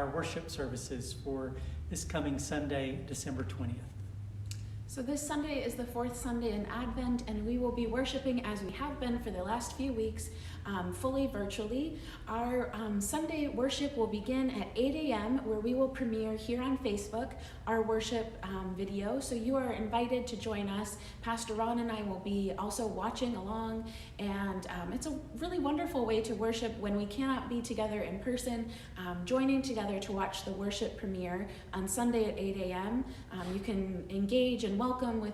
our worship services for this coming Sunday, December 20th. So this Sunday is the fourth Sunday in Advent, and we will be worshiping as we have been for the last few weeks, fully virtually. Our Sunday worship will begin at 8 a.m. where we will premiere here on Facebook our worship video. So you are invited to join us. Pastor Ron and I will be also watching along, and it's a really wonderful way to worship when we cannot be together in person, joining together to watch the worship premiere on Sunday at 8 a.m. You can engage and welcome with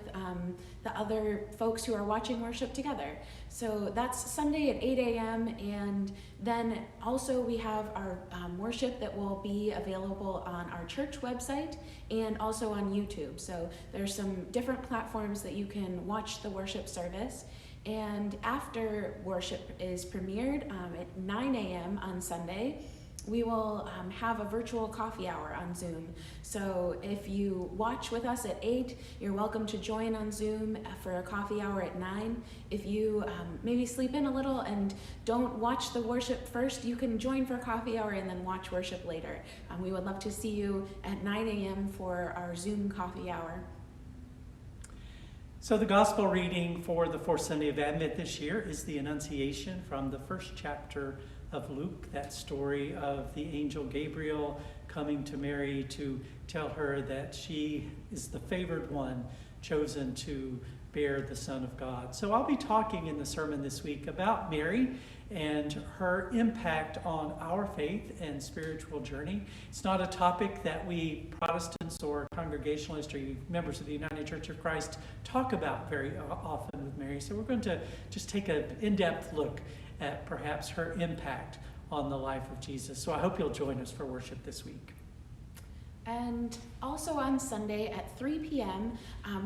the other folks who are watching worship together. So that's Sunday at 8 a.m. and then also we have our worship that will be available on our church website and also on YouTube. So there's some different platforms that you can watch the worship service. And after worship is premiered at 9 a.m. on Sunday, we will have a virtual coffee hour on Zoom. So if you watch with us at 8, you're welcome to join on Zoom for a coffee hour at 9. If you maybe sleep in a little and don't watch the worship first, you can join for a coffee hour and then watch worship later. We would love to see you at 9 a.m. for our Zoom coffee hour. So the gospel reading for the fourth Sunday of Advent this year is the Annunciation from the first chapter of Luke, that story of the angel Gabriel coming to Mary to tell her that she is the favored one chosen to bear the Son of God. So I'll be talking in the sermon this week about Mary and her impact on our faith and spiritual journey. It's not a topic that we Protestants or Congregationalists or members of the United Church of Christ talk about very often with Mary. So we're going to just take an in-depth look at perhaps her impact on the life of Jesus. So I hope you'll join us for worship this week. And also on Sunday at 3 p.m.,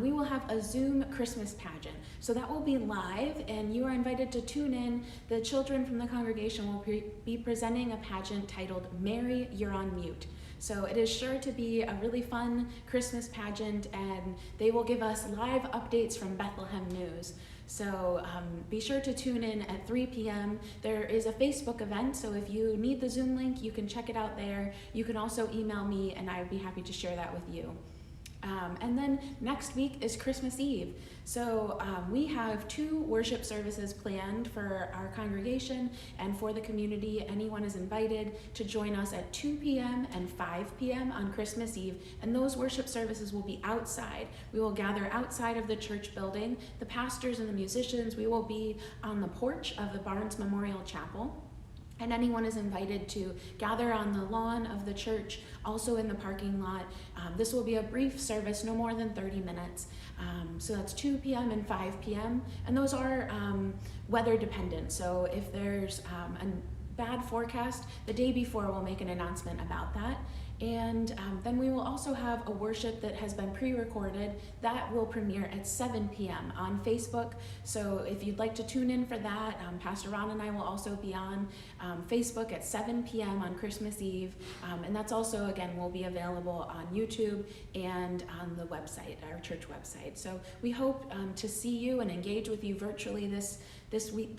we will have a Zoom Christmas pageant. So that will be live, and you are invited to tune in. The children from the congregation will be presenting a pageant titled Mary, You're on Mute. So it is sure to be a really fun Christmas pageant, and they will give us live updates from Bethlehem News. So be sure to tune in at 3 p.m. There is a Facebook event, so if you need the Zoom link, you can check it out there. You can also email me, and I would be happy to share that with you. And then next week is Christmas Eve. So we have 2 worship services planned for our congregation and for the community. Anyone is invited to join us at 2 p.m. and 5 p.m. on Christmas Eve. And those worship services will be outside. We will gather outside of the church building. The pastors and the musicians, we will be on the porch of the Barnes Memorial Chapel. And anyone is invited to gather on the lawn of the church, also in the parking lot. This will be a brief service, no more than 30 minutes. So that's 2 p.m. and 5 p.m. And those are weather dependent. So if there's a bad forecast, the day before we'll make an announcement about that. And then we will also have a worship that has been pre-recorded that will premiere at 7 p.m. on Facebook. So if you'd like to tune in for that, Pastor Ron and I will also be on Facebook at 7 p.m. on Christmas Eve. And that's also, again, will be available on YouTube and on the website, our church website. So we hope to see you and engage with you virtually this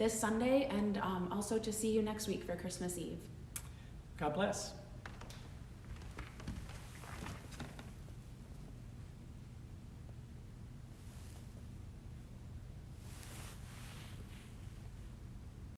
Sunday, and also to see you next week for Christmas Eve. God bless.